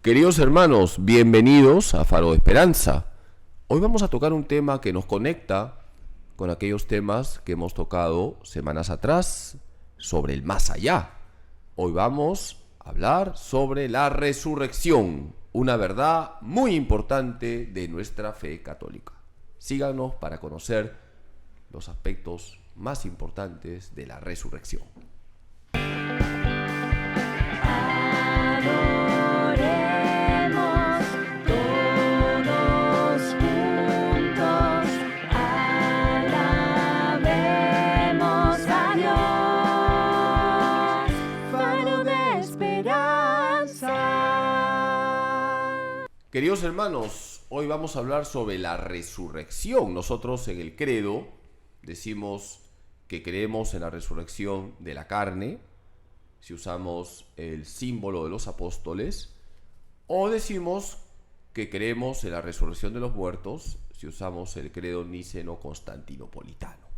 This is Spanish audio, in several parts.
Queridos hermanos, bienvenidos a Faro de Esperanza. Hoy vamos a tocar un tema que nos conecta con aquellos temas que hemos tocado semanas atrás sobre el más allá. Hoy vamos a hablar sobre la resurrección, una verdad muy importante de nuestra fe católica. Síganos para conocer los aspectos más importantes de la resurrección. Queridos hermanos, hoy vamos a hablar sobre la resurrección. Nosotros en el credo decimos que creemos en la resurrección de la carne, si usamos el símbolo de los apóstoles, o decimos que creemos en la resurrección de los muertos, si usamos el credo niceno-constantinopolitano.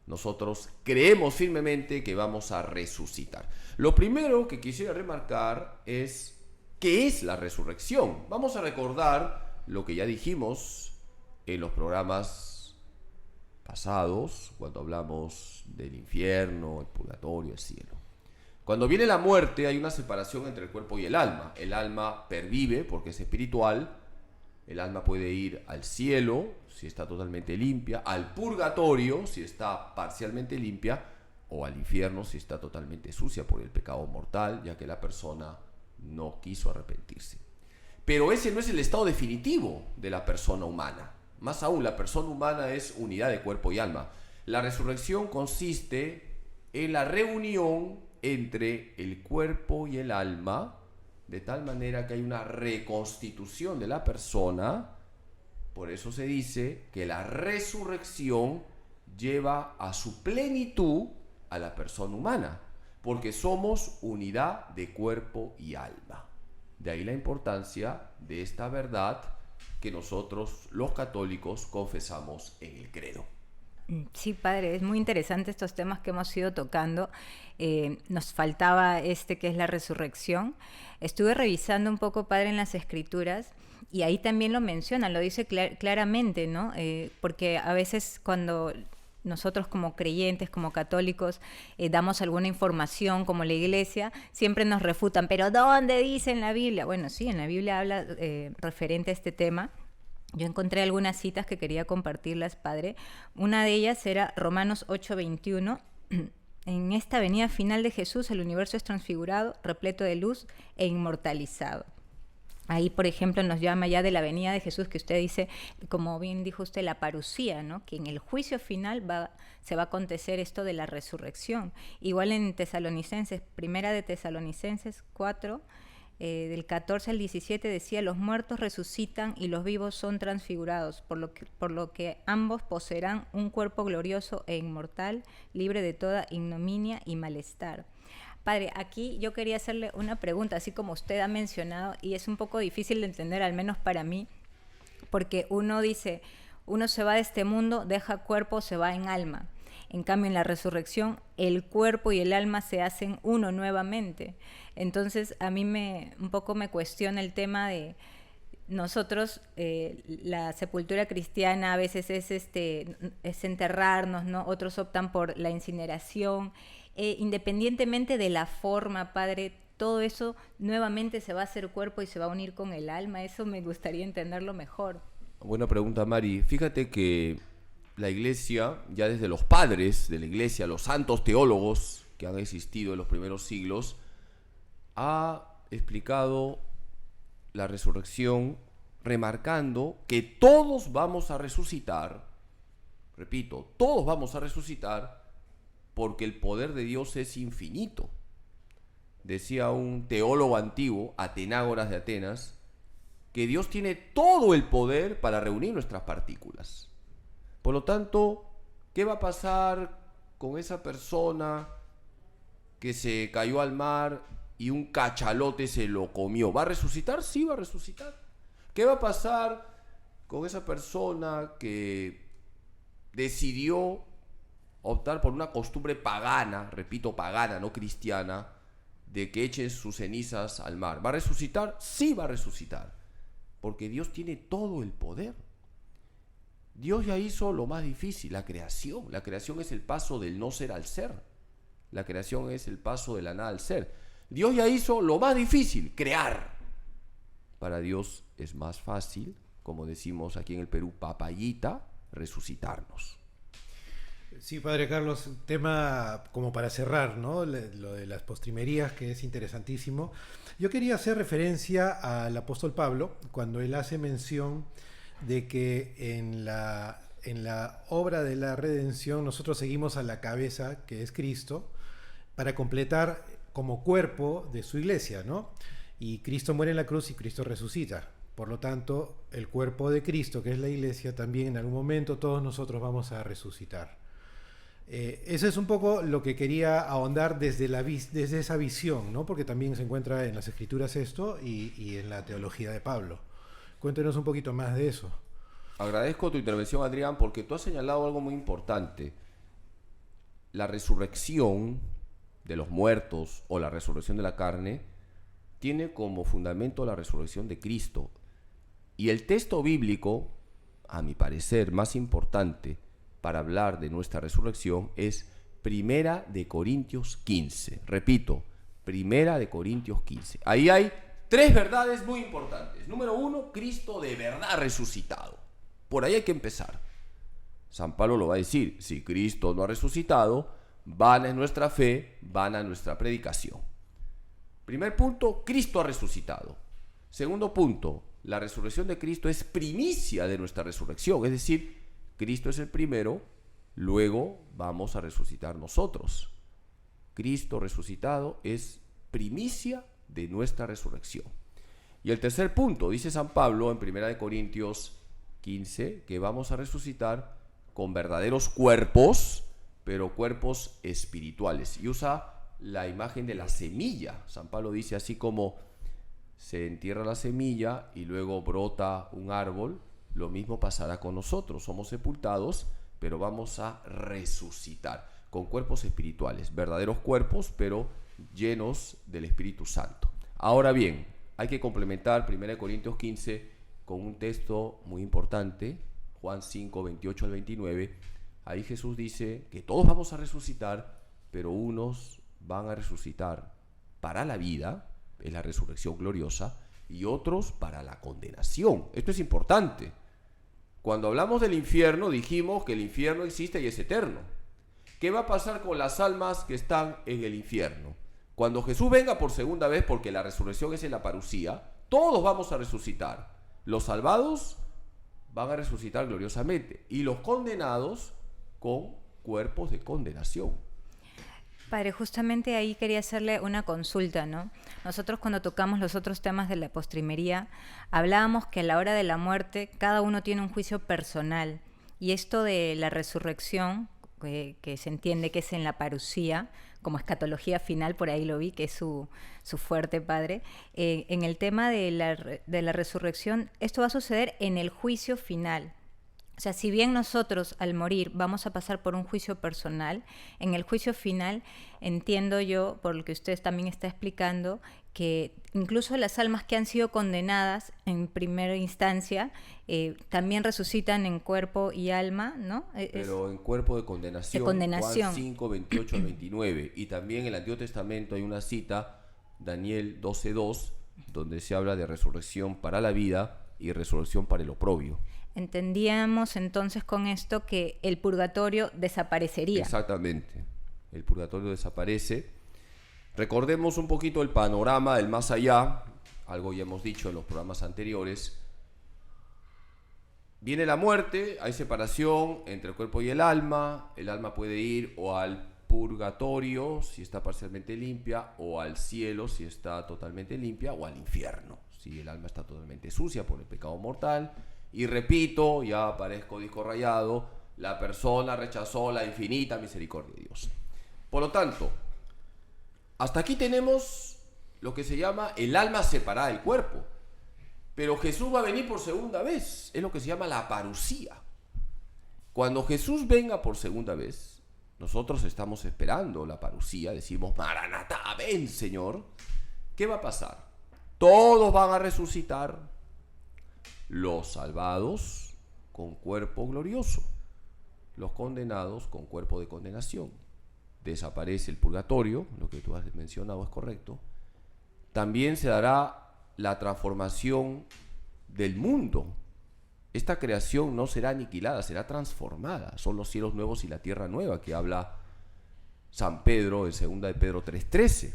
Nosotros creemos firmemente que vamos a resucitar. Lo primero que quisiera remarcar es ¿qué es la resurrección? Vamos a recordar lo que ya dijimos en los programas pasados, cuando hablamos del infierno, el purgatorio, el cielo. Cuando viene la muerte hay una separación entre el cuerpo y el alma. El alma pervive porque es espiritual. El alma puede ir al cielo si está totalmente limpia, al purgatorio si está parcialmente limpia, o al infierno si está totalmente sucia por el pecado mortal, ya que la persona no quiso arrepentirse. Pero ese no es el estado definitivo de la persona humana. Más aún, la persona humana es unidad de cuerpo y alma. La resurrección consiste en la reunión entre el cuerpo y el alma, de tal manera que hay una reconstitución de la persona. Por eso se dice que la resurrección lleva a su plenitud a la persona humana, porque somos unidad de cuerpo y alma. De ahí la importancia de esta verdad que nosotros, los católicos, confesamos en el credo. Sí, padre, es muy interesante estos temas que hemos ido tocando. Nos faltaba que es la resurrección. Estuve revisando un poco, padre, en las escrituras, y ahí también lo menciona, lo dice claramente, ¿no? Porque a veces cuando nosotros como creyentes, como católicos, damos alguna información como la iglesia, siempre nos refutan, pero ¿dónde dice en la Biblia? Bueno, sí, en la Biblia habla referente a este tema. Yo encontré algunas citas que quería compartirlas, padre. Una de ellas era Romanos 8:21. En esta venida final de Jesús, el universo es transfigurado, repleto de luz e inmortalizado. Ahí, por ejemplo, nos llama ya de la venida de Jesús, que usted dice, como bien dijo usted, la parusía, ¿no? Que en el juicio final se va a acontecer esto de la resurrección. Igual en Tesalonicenses, primera de Tesalonicenses 4, del 14 al 17 decía, los muertos resucitan y los vivos son transfigurados, por lo que ambos poseerán un cuerpo glorioso e inmortal, libre de toda ignominia y malestar. Padre, aquí yo quería hacerle una pregunta, así como usted ha mencionado, y es un poco difícil de entender, al menos para mí, porque uno dice, uno se va de este mundo, deja cuerpo, se va en alma. En cambio, en la resurrección, el cuerpo y el alma se hacen uno nuevamente. Entonces, a mí un poco me cuestiona el tema de nosotros, la sepultura cristiana a veces es enterrarnos, ¿no? Otros optan por la incineración. Independientemente de la forma, padre, todo eso nuevamente se va a hacer cuerpo y se va a unir con el alma. Eso me gustaría entenderlo mejor. Buena pregunta, Mari. Fíjate que la iglesia, ya desde los padres de la iglesia, los santos teólogos que han existido en los primeros siglos, ha explicado la resurrección remarcando que todos vamos a resucitar. Repito, todos vamos a resucitar porque el poder de Dios es infinito. Decía un teólogo antiguo, Atenágoras de Atenas, que Dios tiene todo el poder para reunir nuestras partículas. Por lo tanto, ¿qué va a pasar con esa persona que se cayó al mar y un cachalote se lo comió? ¿Va a resucitar? Sí, va a resucitar. ¿Qué va a pasar con esa persona que decidió optar por una costumbre pagana, repito, pagana, no cristiana, de que echen sus cenizas al mar. ¿Va a resucitar? Sí va a resucitar, porque Dios tiene todo el poder. Dios ya hizo lo más difícil, la creación. La creación es el paso del no ser al ser. La creación es el paso de la nada al ser. Dios ya hizo lo más difícil, crear. Para Dios es más fácil, como decimos aquí en el Perú, papayita, resucitarnos. Sí, Padre Carlos, tema como para cerrar, ¿no? Lo de las postrimerías, que es interesantísimo. Yo quería hacer referencia al apóstol Pablo, cuando él hace mención de que en la obra de la redención nosotros seguimos a la cabeza, que es Cristo, para completar como cuerpo de su iglesia, ¿no? Y Cristo muere en la cruz y Cristo resucita. Por lo tanto, el cuerpo de Cristo, que es la iglesia, también en algún momento todos nosotros vamos a resucitar. Eso es un poco lo que quería ahondar desde esa visión, ¿no? Porque también se encuentra en las Escrituras esto y en la teología de Pablo. Cuéntenos un poquito más de eso. Agradezco tu intervención, Adrián, porque tú has señalado algo muy importante. La resurrección de los muertos o la resurrección de la carne tiene como fundamento la resurrección de Cristo. Y el texto bíblico, a mi parecer, más importante para hablar de nuestra resurrección es Primera de Corintios 15. Repito, Primera de Corintios 15. Ahí hay tres verdades muy importantes. Número uno, Cristo de verdad resucitado. Por ahí hay que empezar. San Pablo lo va a decir, si Cristo no ha resucitado, vana es nuestra fe, vana nuestra predicación. Primer punto, Cristo ha resucitado. Segundo punto, la resurrección de Cristo es primicia de nuestra resurrección, es decir, Cristo es el primero, luego vamos a resucitar nosotros. Cristo resucitado es primicia de nuestra resurrección. Y el tercer punto, dice San Pablo en 1 Corintios 15, que vamos a resucitar con verdaderos cuerpos, pero cuerpos espirituales. Y usa la imagen de la semilla. San Pablo dice, así como se entierra la semilla y luego brota un árbol, lo mismo pasará con nosotros. Somos sepultados, pero vamos a resucitar con cuerpos espirituales, verdaderos cuerpos, pero llenos del Espíritu Santo. Ahora bien, hay que complementar 1 Corintios 15 con un texto muy importante, Juan 5, 28 al 29. Ahí Jesús dice que todos vamos a resucitar, pero unos van a resucitar para la vida, es la resurrección gloriosa, y otros para la condenación. Esto es importante. Cuando hablamos del infierno, dijimos que el infierno existe y es eterno. ¿Qué va a pasar con las almas que están en el infierno? Cuando Jesús venga por segunda vez, porque la resurrección es en la parusía, todos vamos a resucitar. Los salvados van a resucitar gloriosamente y los condenados con cuerpos de condenación. Padre, justamente ahí quería hacerle una consulta, ¿no? Nosotros cuando tocamos los otros temas de la postrimería, hablábamos que a la hora de la muerte cada uno tiene un juicio personal. Y esto de la resurrección, que se entiende que es en la parusía, como escatología final, por ahí lo vi, que es su fuerte, Padre. En el tema de la resurrección, esto va a suceder en el juicio final. O sea, si bien nosotros al morir vamos a pasar por un juicio personal, en el juicio final entiendo yo, por lo que usted también está explicando, que incluso las almas que han sido condenadas en primera instancia también resucitan en cuerpo y alma, ¿no? Pero en cuerpo de condenación, Juan 5, 28 al 29. Y también en el Antiguo Testamento hay una cita, Daniel 12:2, donde se habla de resurrección para la vida y resurrección para el oprobio. Entendíamos entonces con esto que el purgatorio desaparecería. Exactamente, el purgatorio desaparece. Recordemos un poquito el panorama del más allá, algo ya hemos dicho en los programas anteriores. Viene la muerte, hay separación entre el cuerpo y el alma puede ir o al purgatorio si está parcialmente limpia, o al cielo si está totalmente limpia, o al infierno si el alma está totalmente sucia por el pecado mortal. Y repito, ya parezco disco rayado, la persona rechazó la infinita misericordia de Dios. Por lo tanto, hasta aquí tenemos lo que se llama el alma separada del cuerpo. Pero Jesús va a venir por segunda vez, es lo que se llama la parusía. Cuando Jesús venga por segunda vez, nosotros estamos esperando la parucía, decimos, Maranatá, ven Señor. ¿Qué va a pasar? Todos van a resucitar, los salvados con cuerpo glorioso, los condenados con cuerpo de condenación. Desaparece el purgatorio, lo que tú has mencionado es correcto. También se dará la transformación del mundo. Esta creación no será aniquilada, será transformada. Son los cielos nuevos y la tierra nueva que habla San Pedro en 2 de Pedro 3:13.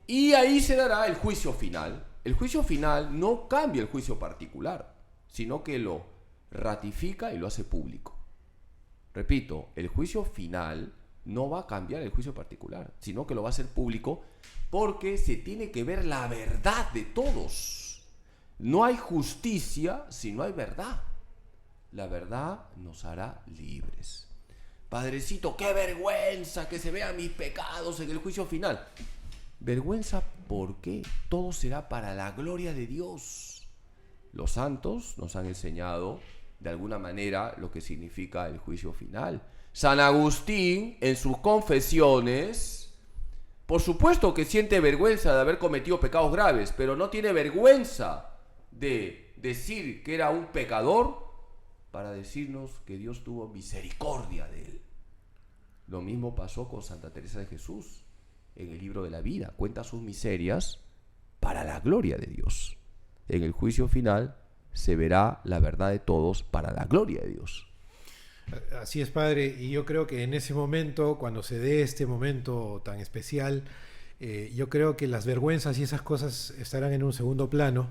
Y ahí se dará el juicio final. El juicio final no cambia el juicio particular, sino que lo ratifica y lo hace público. Repito, el juicio final no va a cambiar el juicio particular, sino que lo va a hacer público porque se tiene que ver la verdad de todos. No hay justicia si no hay verdad. La verdad nos hará libres. Padrecito, qué vergüenza que se vean mis pecados en el juicio final. Vergüenza, ¿por qué? Todo será para la gloria de Dios. Los santos nos han enseñado de alguna manera lo que significa el juicio final. San Agustín, en sus confesiones, por supuesto que siente vergüenza de haber cometido pecados graves, pero no tiene vergüenza de decir que era un pecador para decirnos que Dios tuvo misericordia de él. Lo mismo pasó con Santa Teresa de Jesús. En el libro de la vida cuenta sus miserias para la gloria de Dios. En el juicio final se verá la verdad de todos para la gloria de Dios. Así es, padre, y yo creo que en ese momento, cuando se dé este momento tan especial, yo creo que las vergüenzas y esas cosas estarán en un segundo plano,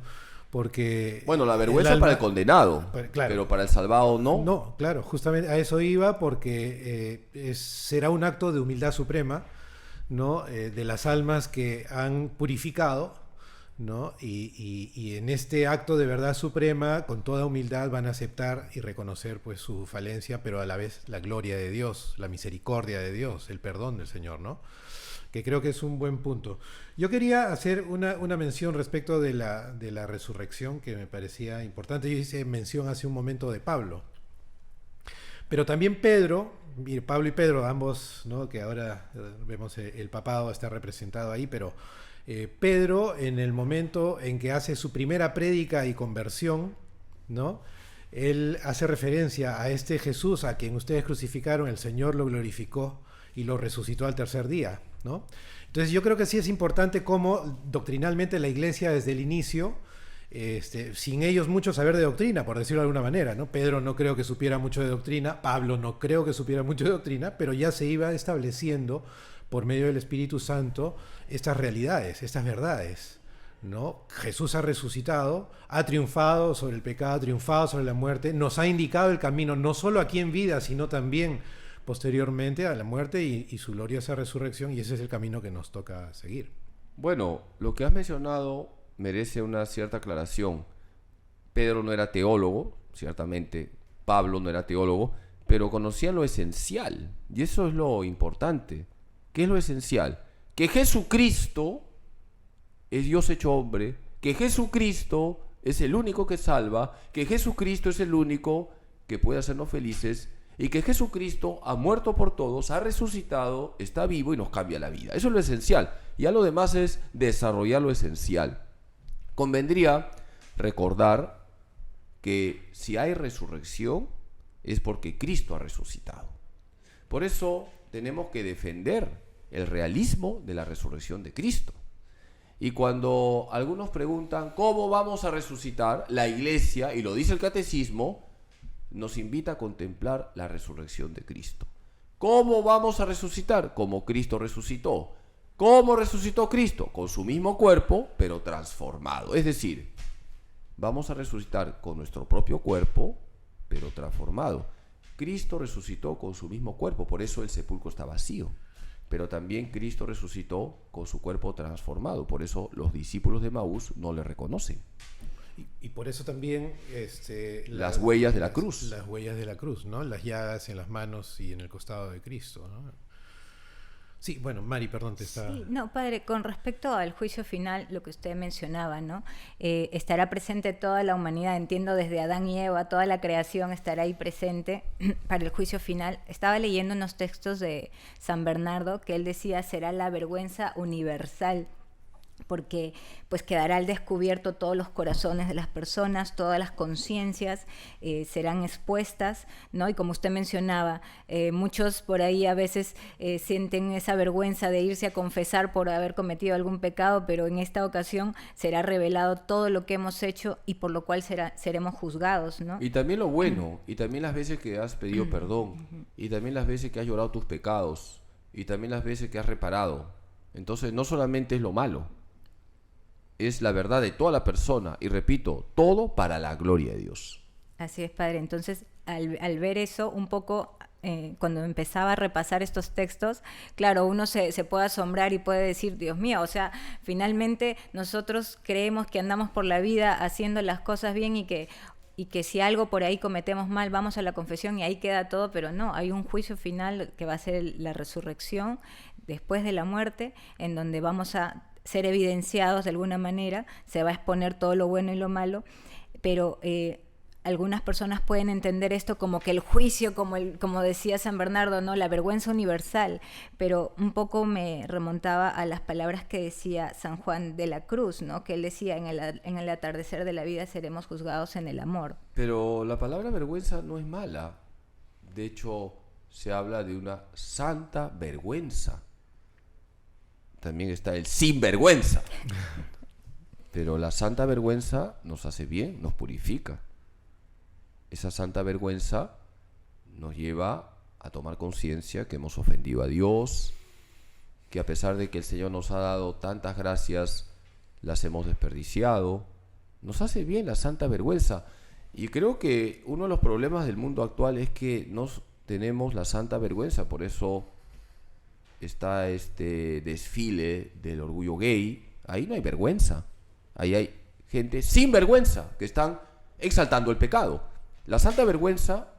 porque... Bueno, la vergüenza para el condenado, claro, pero para el salvado no. No, claro, justamente a eso iba, porque será un acto de humildad suprema, ¿no? De las almas que han purificado, ¿no? Y en este acto de verdad suprema, con toda humildad, van a aceptar y reconocer pues su falencia, pero a la vez la gloria de Dios, la misericordia de Dios, el perdón del Señor, ¿no? Que creo que es un buen punto. Yo quería hacer una mención respecto de la resurrección, que me parecía importante. Yo hice mención hace un momento de Pablo, pero también Pedro, Pablo y Pedro, ambos, ¿no? Que ahora vemos el papado está representado ahí, pero Pedro, en el momento en que hace su primera prédica y conversión, ¿no? Él hace referencia a este Jesús a quien ustedes crucificaron, el Señor lo glorificó y lo resucitó al tercer día, ¿no? Entonces yo creo que sí es importante cómo doctrinalmente la Iglesia desde el inicio, sin ellos mucho saber de doctrina, por decirlo de alguna manera, ¿no? Pedro no creo que supiera mucho de doctrina, Pablo no creo que supiera mucho de doctrina, pero ya se iba estableciendo por medio del Espíritu Santo estas realidades, estas verdades, ¿no? Jesús ha resucitado, ha triunfado sobre el pecado, ha triunfado sobre la muerte, nos ha indicado el camino, no solo aquí en vida, sino también posteriormente a la muerte y su gloriosa resurrección, y ese es el camino que nos toca seguir. Bueno, lo que has mencionado merece una cierta aclaración. Pedro no era teólogo, ciertamente, Pablo no era teólogo, pero conocían lo esencial, y eso es lo importante. ¿Qué es lo esencial? Que Jesucristo es Dios hecho hombre, que Jesucristo es el único que salva, que Jesucristo es el único que puede hacernos felices, y que Jesucristo ha muerto por todos, ha resucitado, está vivo y nos cambia la vida. Eso es lo esencial. Ya lo demás es desarrollar lo esencial. Convendría recordar que si hay resurrección es porque Cristo ha resucitado. Por eso tenemos que defender el realismo de la resurrección de Cristo. Y cuando algunos preguntan ¿cómo vamos a resucitar? La Iglesia, y lo dice el Catecismo, nos invita a contemplar la resurrección de Cristo. ¿Cómo vamos a resucitar? Como Cristo resucitó. ¿Cómo resucitó Cristo? Con su mismo cuerpo, pero transformado. Es decir, vamos a resucitar con nuestro propio cuerpo, pero transformado. Cristo resucitó con su mismo cuerpo, por eso el sepulcro está vacío. Pero también Cristo resucitó con su cuerpo transformado, por eso los discípulos de Maús no le reconocen. Y por eso también las huellas de la cruz. Las huellas de la cruz, ¿no? Las llagas en las manos y en el costado de Cristo, ¿no? Sí, bueno, Mari, perdón, te está... Sí, no, padre, con respecto al juicio final, lo que usted mencionaba, ¿no? Estará presente toda la humanidad, entiendo desde Adán y Eva, toda la creación estará ahí presente para el juicio final. Estaba leyendo unos textos de San Bernardo que él decía será la vergüenza universal, porque pues quedará al descubierto todos los corazones de las personas, todas las conciencias serán expuestas, ¿no? Y como usted mencionaba, muchos por ahí a veces sienten esa vergüenza de irse a confesar por haber cometido algún pecado, pero en esta ocasión será revelado todo lo que hemos hecho y por lo cual seremos juzgados, ¿no? Y también lo bueno, y también las veces que has pedido perdón, y también las veces que has llorado tus pecados, y también las veces que has reparado. Entonces no solamente es lo malo, es la verdad de toda la persona, y repito, todo para la gloria de Dios. Así es, padre. Entonces, al ver eso, un poco, cuando empezaba a repasar estos textos, claro, uno se puede asombrar y puede decir, Dios mío, o sea, finalmente nosotros creemos que andamos por la vida haciendo las cosas bien y que si algo por ahí cometemos mal, vamos a la confesión y ahí queda todo, pero no, hay un juicio final que va a ser la resurrección después de la muerte, en donde vamos a ser evidenciados de alguna manera, se va a exponer todo lo bueno y lo malo, pero algunas personas pueden entender esto como que el juicio, como decía San Bernardo, ¿no? La vergüenza universal, pero un poco me remontaba a las palabras que decía San Juan de la Cruz, ¿no? Que él decía, en el atardecer de la vida seremos juzgados en el amor. Pero la palabra vergüenza no es mala, de hecho se habla de una santa vergüenza. También está el sinvergüenza. Pero la santa vergüenza nos hace bien, nos purifica. Esa santa vergüenza nos lleva a tomar conciencia que hemos ofendido a Dios, que a pesar de que el Señor nos ha dado tantas gracias, las hemos desperdiciado. Nos hace bien la santa vergüenza. Y creo que uno de los problemas del mundo actual es que no tenemos la santa vergüenza. Por eso está este desfile del orgullo gay. Ahí no hay vergüenza. Ahí hay gente sin vergüenza que están exaltando el pecado. La santa vergüenza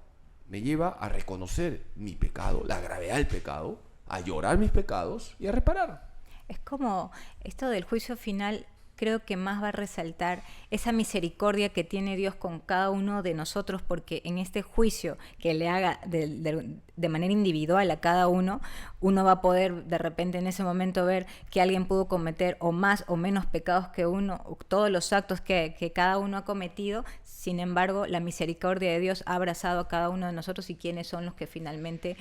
me lleva a reconocer mi pecado, la gravedad del pecado, a llorar mis pecados y a reparar. Es como esto del juicio final, creo que más va a resaltar esa misericordia que tiene Dios con cada uno de nosotros, porque en este juicio que le haga de manera individual a cada uno, uno va a poder de repente en ese momento ver que alguien pudo cometer o más o menos pecados que uno, todos los actos que cada uno ha cometido. Sin embargo, la misericordia de Dios ha abrazado a cada uno de nosotros y quiénes son los que finalmente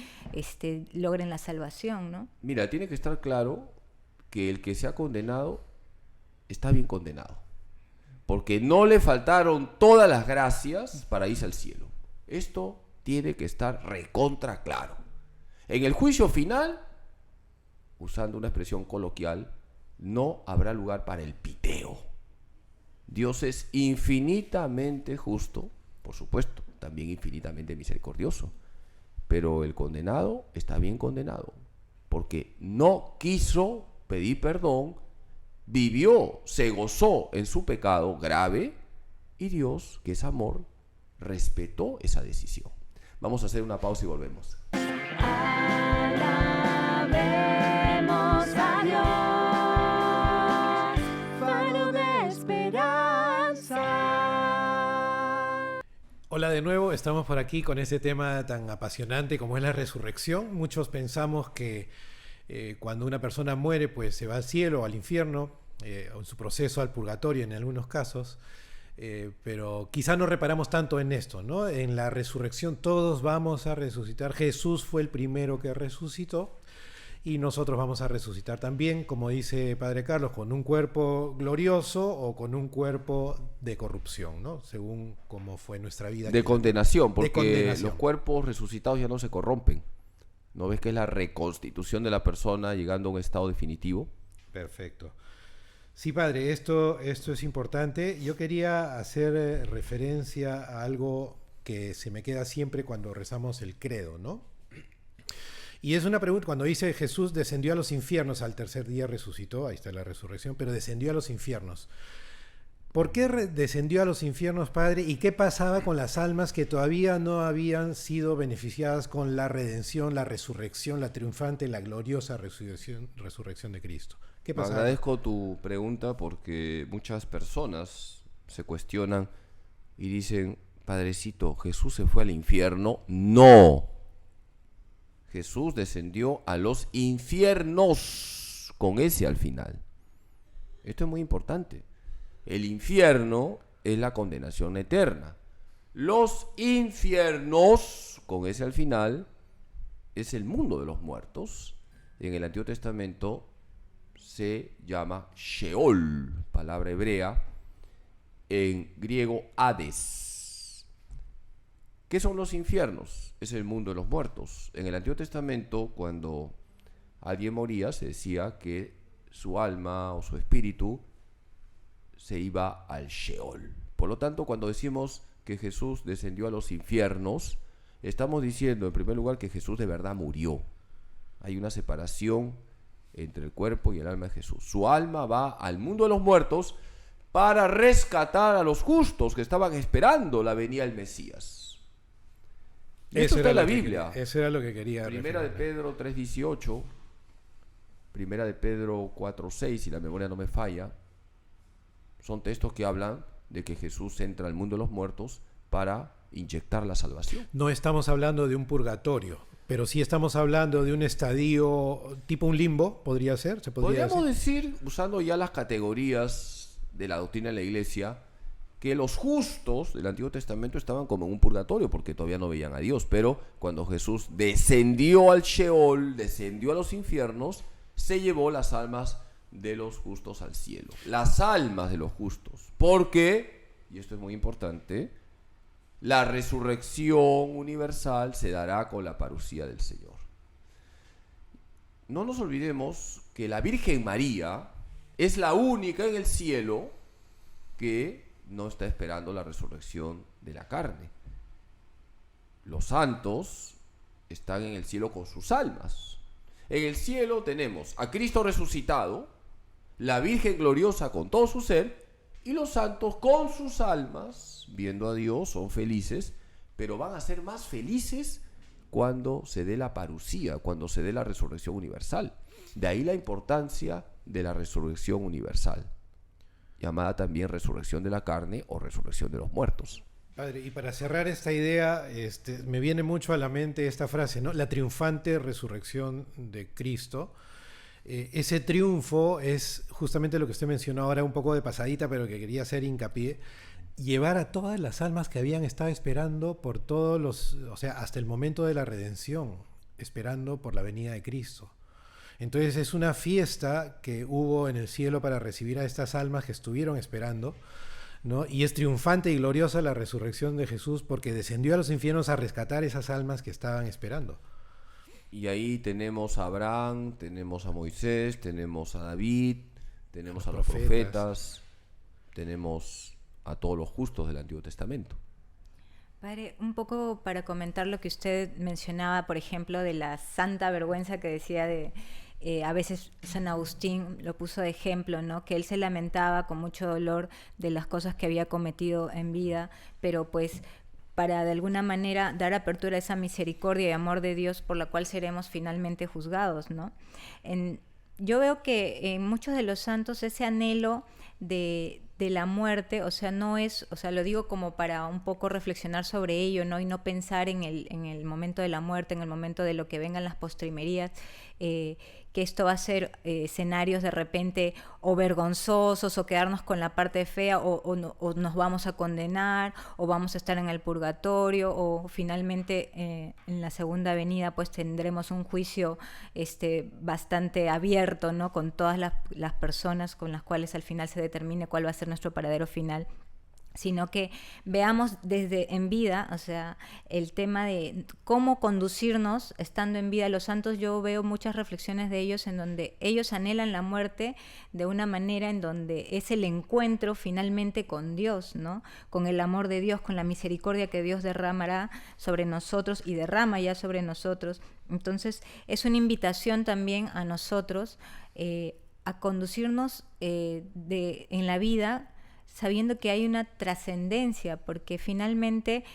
logren la salvación, ¿no? Mira, tiene que estar claro que el que se ha condenado está bien condenado, porque no le faltaron todas las gracias para irse al cielo. Esto tiene que estar recontra claro. En el juicio final, usando una expresión coloquial, no habrá lugar para el piteo. Dios es infinitamente justo, por supuesto, también infinitamente misericordioso, pero el condenado está bien condenado, porque no quiso pedir perdón, vivió, se gozó en su pecado grave, y Dios, que es amor, respetó esa decisión. Vamos a hacer una pausa y volvemos. Alabemos a Dios, faro de esperanza. Hola de nuevo, estamos por aquí con este tema tan apasionante como es la resurrección. Muchos pensamos que cuando una persona muere, pues se va al cielo o al infierno, en su proceso al purgatorio en algunos casos, pero quizá no reparamos tanto en esto, ¿no? En la resurrección todos vamos a resucitar. Jesús fue el primero que resucitó y nosotros vamos a resucitar también, como dice Padre Carlos, con un cuerpo glorioso o con un cuerpo de corrupción, ¿no? Según cómo fue nuestra vida. De condenación, porque de condenación. Los cuerpos resucitados ya no se corrompen. ¿No ves que es la reconstitución de la persona llegando a un estado definitivo? Perfecto. Sí, padre, esto es importante. Yo quería hacer referencia a algo que se me queda siempre cuando rezamos el credo, ¿no? Y es una pregunta, cuando dice Jesús descendió a los infiernos, al tercer día resucitó, ahí está la resurrección, pero descendió a los infiernos. ¿Por qué descendió a los infiernos, Padre? ¿Y qué pasaba con las almas que todavía no habían sido beneficiadas con la redención, la resurrección, la triunfante, la gloriosa resurrección de Cristo? ¿Qué pasaba? Agradezco tu pregunta porque muchas personas se cuestionan y dicen, Padrecito, ¿Jesús se fue al infierno? No. Jesús descendió a los infiernos, con ese al final. Esto es muy importante. El infierno es la condenación eterna. Los infiernos, con ese al final, es el mundo de los muertos. En el Antiguo Testamento se llama Sheol, palabra hebrea, en griego Hades. ¿Qué son los infiernos? Es el mundo de los muertos. En el Antiguo Testamento, cuando alguien moría, se decía que su alma o su espíritu se iba al Sheol. Por lo tanto, cuando decimos que Jesús descendió a los infiernos, estamos diciendo en primer lugar que Jesús de verdad murió. Hay una separación entre el cuerpo y el alma de Jesús. Su alma va al mundo de los muertos para rescatar a los justos que estaban esperando la venida del Mesías. Esto está en la Biblia. Eso era lo que quería. Primera de Pedro 3:18, Primera de Pedro 4:6, si la memoria no me falla. Son textos que hablan de que Jesús entra al mundo de los muertos para inyectar la salvación. No estamos hablando de un purgatorio, pero sí estamos hablando de un estadio tipo un limbo, ¿podría ser? Podríamos decir, usando ya las categorías de la doctrina de la Iglesia, que los justos del Antiguo Testamento estaban como en un purgatorio porque todavía no veían a Dios, pero cuando Jesús descendió al Sheol, descendió a los infiernos, se llevó las almas de los justos al cielo. Las almas de los justos. Porque, y esto es muy importante, la resurrección universal se dará con la parucía del Señor. No nos olvidemos que la Virgen María es la única en el cielo que no está esperando la resurrección de la carne. Los santos están en el cielo con sus almas. En el cielo tenemos a Cristo resucitado, la Virgen gloriosa con todo su ser, y los santos con sus almas, viendo a Dios, son felices, pero van a ser más felices cuando se dé la parucía, cuando se dé la resurrección universal. De ahí la importancia de la resurrección universal, llamada también resurrección de la carne o resurrección de los muertos. Padre, y para cerrar esta idea, me viene mucho a la mente esta frase, ¿no? La triunfante resurrección de Cristo. Ese triunfo es justamente lo que usted mencionó ahora un poco de pasadita, pero que quería hacer hincapié, llevar a todas las almas que habían estado esperando por todos los, o sea, hasta el momento de la redención, esperando por la venida de Cristo. Entonces es una fiesta que hubo en el cielo para recibir a estas almas que estuvieron esperando, ¿no? Y es triunfante y gloriosa la resurrección de Jesús porque descendió a los infiernos a rescatar esas almas que estaban esperando. Y ahí tenemos a Abraham, tenemos a Moisés, tenemos a David, tenemos a los profetas, tenemos a todos los justos del Antiguo Testamento. Padre, un poco para comentar lo que usted mencionaba, por ejemplo, de la santa vergüenza que decía de... a veces San Agustín lo puso de ejemplo, ¿no? Que él se lamentaba con mucho dolor de las cosas que había cometido en vida, pero pues para de alguna manera dar apertura a esa misericordia y amor de Dios por la cual seremos finalmente juzgados, ¿no? Yo veo que en muchos de los santos ese anhelo de la muerte, o sea, no es, o sea, lo digo como para un poco reflexionar sobre ello, ¿no? Y no pensar en el momento de la muerte, en el momento de lo que vengan las postrimerías, que esto va a ser escenarios de repente o vergonzosos o quedarnos con la parte fea o nos vamos a condenar o vamos a estar en el purgatorio o finalmente en la segunda venida pues tendremos un juicio bastante abierto, ¿no? Con todas las personas con las cuales al final se determine cuál va a ser nuestro paradero final, sino que veamos desde en vida, o sea, el tema de cómo conducirnos estando en vida. Los santos, yo veo muchas reflexiones de ellos en donde ellos anhelan la muerte de una manera en donde es el encuentro finalmente con Dios, ¿no? Con el amor de Dios, con la misericordia que Dios derramará sobre nosotros y derrama ya sobre nosotros. Entonces, es una invitación también a nosotros a conducirnos en la vida sabiendo que hay una trascendencia, porque finalmente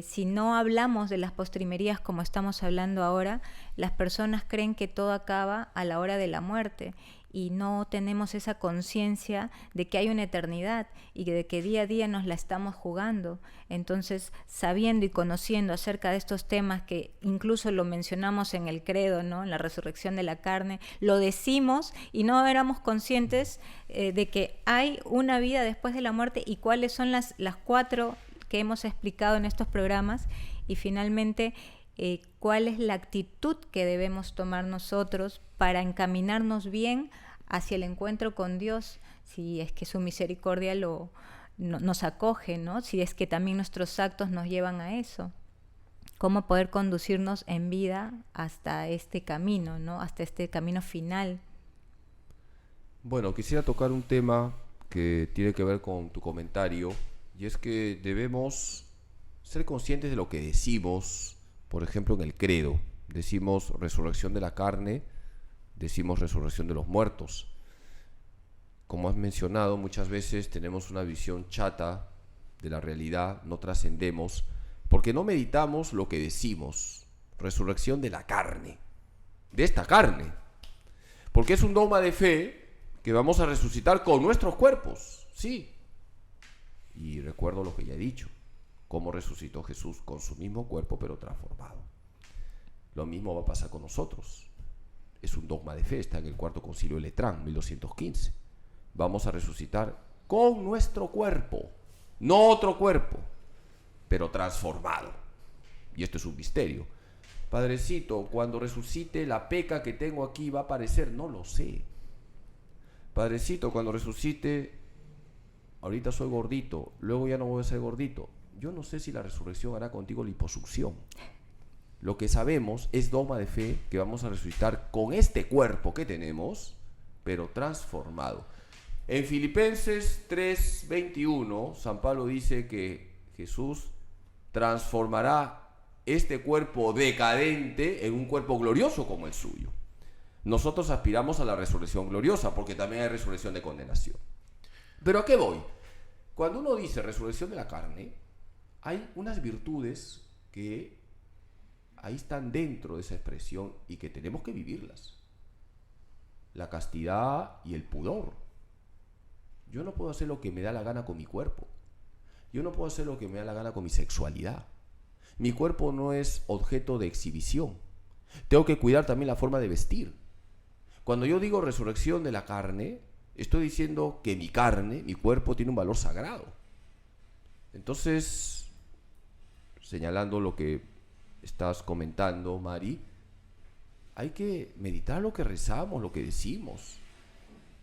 si no hablamos de las postrimerías como estamos hablando ahora, las personas creen que todo acaba a la hora de la muerte y no tenemos esa conciencia de que hay una eternidad y de que día a día nos la estamos jugando. Entonces, sabiendo y conociendo acerca de estos temas que incluso lo mencionamos en el credo, ¿no? En la resurrección de la carne, lo decimos y no éramos conscientes de que hay una vida después de la muerte y cuáles son las 4 que hemos explicado en estos programas y finalmente cuál es la actitud que debemos tomar nosotros para encaminarnos bien hacia el encuentro con Dios, si es que su misericordia nos acoge, ¿no? Si es que también nuestros actos nos llevan a eso. Cómo poder conducirnos en vida hasta este camino, ¿no? Hasta este camino final. Bueno, quisiera tocar un tema que tiene que ver con tu comentario, y es que debemos ser conscientes de lo que decimos. Por ejemplo, en el credo decimos resurrección de la carne, decimos resurrección de los muertos. Como has mencionado, muchas veces tenemos una visión chata de la realidad, no trascendemos, porque no meditamos lo que decimos. Resurrección de la carne, de esta carne. Porque es un dogma de fe que vamos a resucitar con nuestros cuerpos, sí. Y recuerdo lo que ya he dicho. Cómo resucitó Jesús con su mismo cuerpo pero transformado. Lo mismo va a pasar con nosotros. Es un dogma de fe, está en el Cuarto Concilio de Letrán, 1215. Vamos a resucitar con nuestro cuerpo, no otro cuerpo, pero transformado. Y esto es un misterio. Padrecito, cuando resucite, la peca que tengo aquí va a aparecer, no lo sé. Padrecito, cuando resucite, ahorita soy gordito, luego ya no voy a ser gordito. Yo no sé si la resurrección hará contigo liposucción. Lo que sabemos es dogma de fe que vamos a resucitar con este cuerpo que tenemos, pero transformado. En Filipenses 3:21, San Pablo dice que Jesús transformará este cuerpo decadente en un cuerpo glorioso como el suyo. Nosotros aspiramos a la resurrección gloriosa, porque también hay resurrección de condenación. ¿Pero a qué voy? Cuando uno dice resurrección de la carne, hay unas virtudes que ahí están dentro de esa expresión y que tenemos que vivirlas. La castidad y el pudor. Yo no puedo hacer lo que me da la gana con mi cuerpo. Yo no puedo hacer lo que me da la gana con mi sexualidad. Mi cuerpo no es objeto de exhibición. Tengo que cuidar también la forma de vestir. Cuando yo digo resurrección de la carne, estoy diciendo que mi carne, mi cuerpo, tiene un valor sagrado. Entonces, señalando lo que estás comentando, Mari, hay que meditar lo que rezamos, lo que decimos.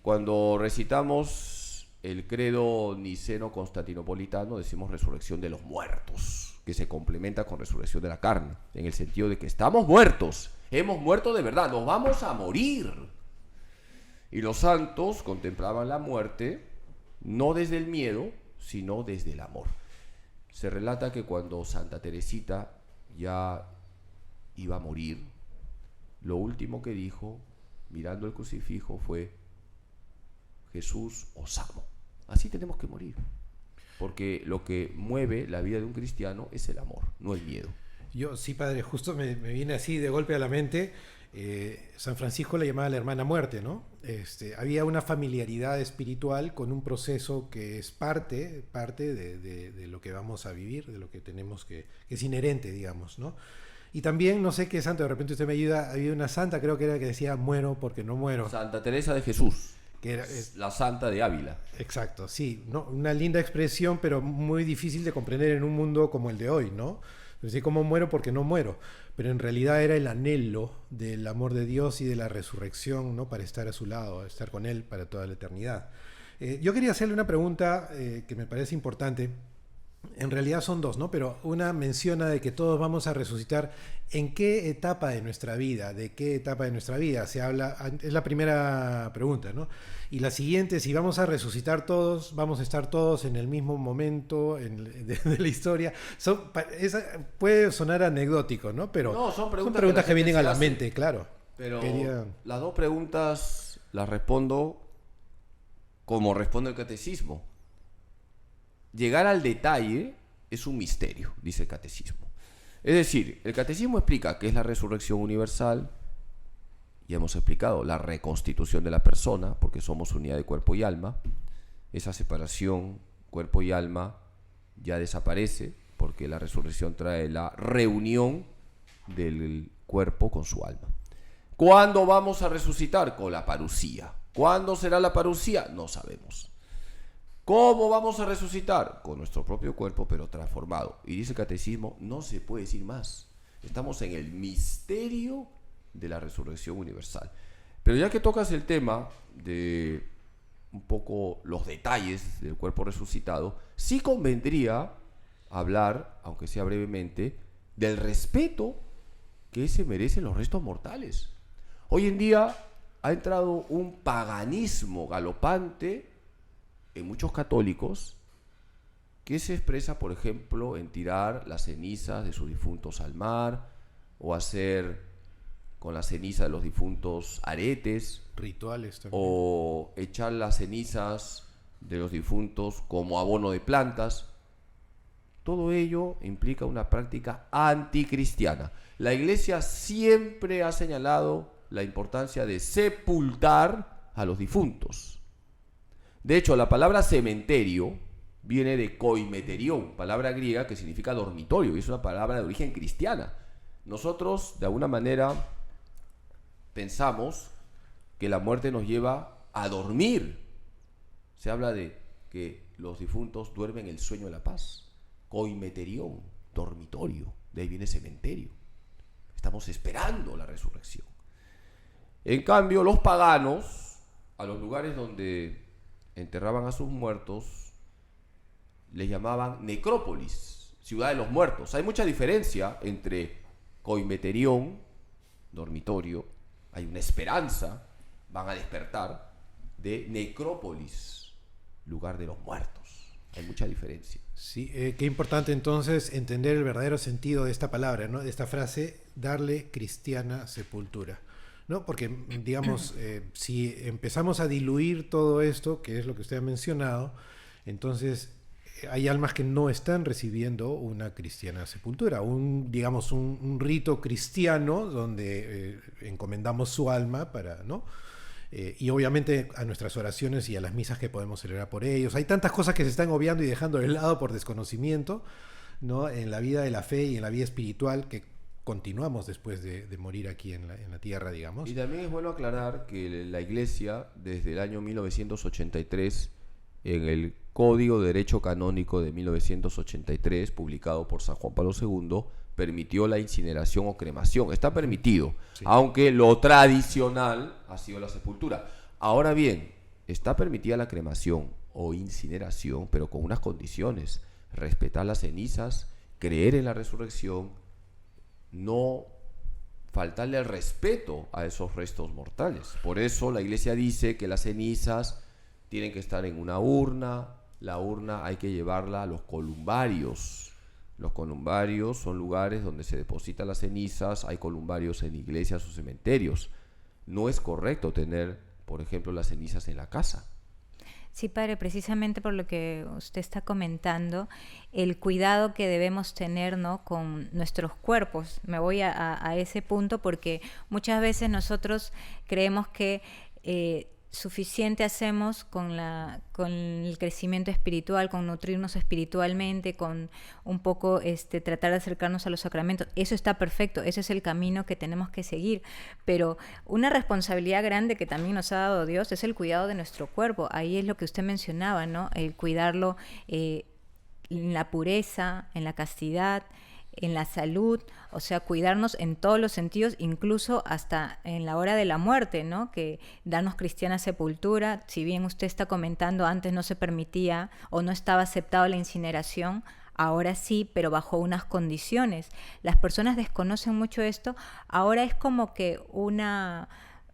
Cuando recitamos el credo niceno-constantinopolitano, decimos resurrección de los muertos, que se complementa con resurrección de la carne, en el sentido de que estamos muertos, hemos muerto de verdad, nos vamos a morir. Y los santos contemplaban la muerte no desde el miedo, sino desde el amor. Se relata que cuando Santa Teresita ya iba a morir, lo último que dijo, mirando el crucifijo, fue: Jesús, os amo. Así tenemos que morir, porque lo que mueve la vida de un cristiano es el amor, no el miedo. Yo, sí, padre, justo me viene así de golpe a la mente. San Francisco la llamaba la hermana muerte, ¿no? Había una familiaridad espiritual con un proceso que es parte de lo que vamos a vivir, de lo que tenemos que es inherente, digamos, ¿no? Y también, no sé qué santo, de repente usted me ayuda, había una santa, creo que era, que decía muero porque no muero. Santa Teresa de Jesús, Que era, la santa de Ávila. Exacto, sí, ¿no? Una linda expresión, pero muy difícil de comprender en un mundo como el de hoy, ¿no? Es decir, ¿cómo muero porque no muero? Pero en realidad era el anhelo del amor de Dios y de la resurrección, ¿no? Para estar a su lado, estar con Él para toda la eternidad. Yo quería hacerle una pregunta que me parece importante. En realidad son dos, ¿no? Pero una menciona de que todos vamos a resucitar. ¿En qué etapa de nuestra vida? ¿De qué etapa de nuestra vida? Se habla, es la primera pregunta, ¿no? Y la siguiente, si vamos a resucitar todos, vamos a estar todos en el mismo momento de la historia. Puede sonar anecdótico, ¿no? Pero no, son preguntas que vienen a la mente, claro. Pero las dos preguntas las respondo como responde el catecismo. llegar al detalle es un misterio, dice el catecismo. Es decir, el catecismo explica qué es la resurrección universal. Ya hemos explicado la reconstitución de la persona, porque somos unidad de cuerpo y alma. Esa separación cuerpo y alma ya desaparece, porque la resurrección trae la reunión del cuerpo con su alma. ¿Cuándo vamos a resucitar? Con la parusía. ¿Cuándo será la parusía? No sabemos. ¿Cómo vamos a resucitar? Con nuestro propio cuerpo, pero transformado. Y dice el catecismo, no se puede decir más. Estamos en el misterio de la resurrección universal. Pero ya que tocas el tema de un poco los detalles del cuerpo resucitado, sí convendría hablar, aunque sea brevemente, del respeto que se merecen los restos mortales. Hoy en día ha entrado un paganismo galopante en muchos católicos que se expresa, por ejemplo, en tirar las cenizas de sus difuntos al mar, o hacer con la ceniza de los difuntos aretes, Rituales también. o echar las cenizas de los difuntos como abono de plantas. Todo ello implica una práctica anticristiana. La Iglesia siempre ha señalado la importancia de sepultar a los difuntos. De hecho, la palabra cementerio viene de koimeterion, palabra griega que significa dormitorio, y es una palabra de origen cristiana. Nosotros, de alguna manera, pensamos que la muerte nos lleva a dormir. Se habla de que los difuntos duermen el sueño de la paz. Koimeterion, dormitorio, de ahí viene cementerio. Estamos esperando la resurrección. En cambio, los paganos, a los lugares donde enterraban a sus muertos, les llamaban necrópolis, ciudad de los muertos. Hay mucha diferencia entre koimeterion, dormitorio, hay una esperanza, van a despertar, de necrópolis, lugar de los muertos. Hay mucha diferencia. Sí, qué importante entonces entender el verdadero sentido de esta palabra, ¿no? De esta frase, darle cristiana sepultura, ¿no? Porque, digamos, si empezamos a diluir todo esto, que es lo que usted ha mencionado, entonces hay almas que no están recibiendo una cristiana sepultura, digamos, un rito cristiano donde encomendamos su alma para, ¿no? Y obviamente a nuestras oraciones y a las misas que podemos celebrar por ellos. Hay tantas cosas que se están obviando y dejando de lado por desconocimiento, ¿no? En la vida de la fe y en la vida espiritual que continuamos después de morir aquí en la tierra, digamos. Y también es bueno aclarar que la Iglesia, desde el año 1983, en el Código de Derecho Canónico de 1983, publicado por San Juan Pablo II, permitió la incineración o cremación. Está permitido, sí, aunque lo tradicional ha sido la sepultura. Ahora bien, está permitida la cremación o incineración, pero con unas condiciones: respetar las cenizas, creer en la resurrección, no faltarle el respeto a esos restos mortales. Por eso la Iglesia dice que las cenizas tienen que estar en una urna. La urna hay que llevarla a los columbarios. Los columbarios son lugares donde se depositan las cenizas. Hay columbarios en iglesias o cementerios. No es correcto tener, por ejemplo, las cenizas en la casa. Sí, padre, precisamente por lo que usted está comentando, el cuidado que debemos tener, ¿no?, con nuestros cuerpos. Me voy a ese punto porque muchas veces nosotros creemos que suficiente hacemos con el crecimiento espiritual, con nutrirnos espiritualmente, con un poco tratar de acercarnos a los sacramentos. Eso está perfecto, ese es el camino que tenemos que seguir, pero una responsabilidad grande que también nos ha dado Dios es el cuidado de nuestro cuerpo. Ahí es lo que usted mencionaba, ¿no? El cuidarlo en la pureza, en la castidad, en la salud, o sea, cuidarnos en todos los sentidos, incluso hasta en la hora de la muerte, ¿no? Que darnos cristiana sepultura. Si bien usted está comentando, antes no se permitía o no estaba aceptado la incineración, ahora sí, pero bajo unas condiciones. Las personas desconocen mucho esto. Ahora es como que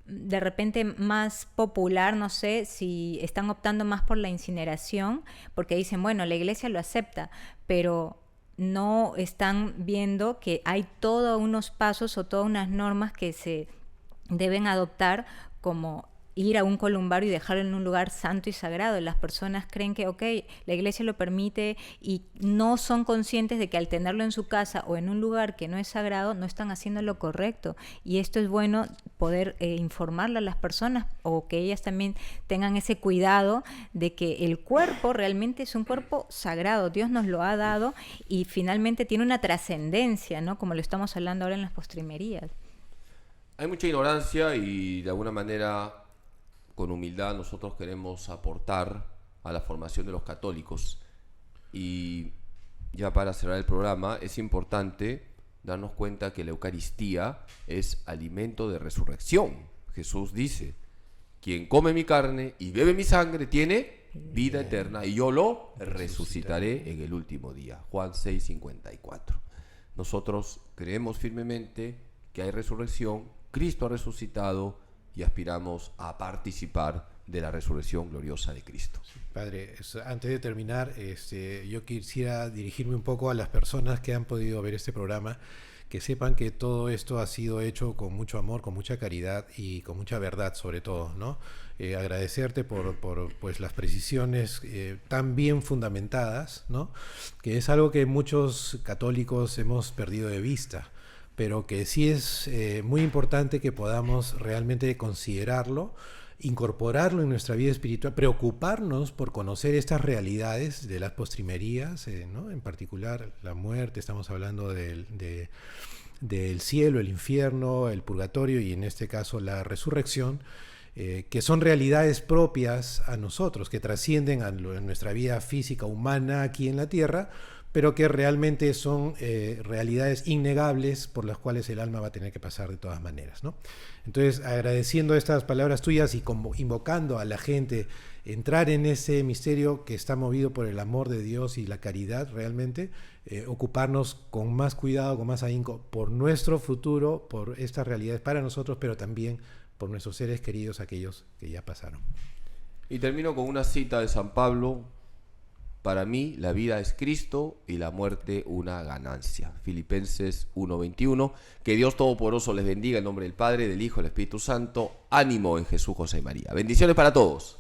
de repente más popular, no sé, si están optando más por la incineración, porque dicen, bueno, la Iglesia lo acepta, pero no están viendo que hay todos unos pasos o todas unas normas que se deben adoptar como ir a un columbario y dejarlo en un lugar santo y sagrado. Las personas creen que, ok, la iglesia lo permite y no son conscientes de que al tenerlo en su casa o en un lugar que no es sagrado, no están haciendo lo correcto. Y esto es bueno poder informarle a las personas, o que ellas también tengan ese cuidado de que el cuerpo realmente es un cuerpo sagrado. Dios nos lo ha dado y finalmente tiene una trascendencia, ¿no? Como lo estamos hablando ahora en las postrimerías. Hay mucha ignorancia y de alguna manera, con humildad, nosotros queremos aportar a la formación de los católicos. Y ya para cerrar el programa, es importante darnos cuenta que la Eucaristía es alimento de resurrección. Jesús dice: quien come mi carne y bebe mi sangre tiene vida eterna y yo lo resucitaré en el último día. Juan 6:54. Nosotros creemos firmemente que hay resurrección, Cristo ha resucitado y aspiramos a participar de la resurrección gloriosa de Cristo. Padre, antes de terminar, yo quisiera dirigirme un poco a las personas que han podido ver este programa, que sepan que todo esto ha sido hecho con mucho amor, con mucha caridad y con mucha verdad, sobre todo, ¿no? Agradecerte por pues las precisiones tan bien fundamentadas, ¿no? Que es algo que muchos católicos hemos perdido de vista, pero que sí es muy importante que podamos realmente considerarlo, incorporarlo en nuestra vida espiritual, preocuparnos por conocer estas realidades de las postrimerías, ¿no? En particular la muerte, estamos hablando del cielo, el infierno, el purgatorio y en este caso la resurrección, que son realidades propias a nosotros, que trascienden a nuestra vida física humana aquí en la tierra, pero que realmente son realidades innegables por las cuales el alma va a tener que pasar de todas maneras, ¿no? Entonces, agradeciendo estas palabras tuyas y invocando a la gente a entrar en ese misterio que está movido por el amor de Dios y la caridad, realmente, ocuparnos con más cuidado, con más ahínco, por nuestro futuro, por estas realidades para nosotros, pero también por nuestros seres queridos, aquellos que ya pasaron. Y termino con una cita de San Pablo: para mí la vida es Cristo y la muerte una ganancia. Filipenses 1:21. Que Dios Todopoderoso les bendiga en nombre del Padre, del Hijo y del Espíritu Santo. Ánimo en Jesús, José y María. Bendiciones para todos.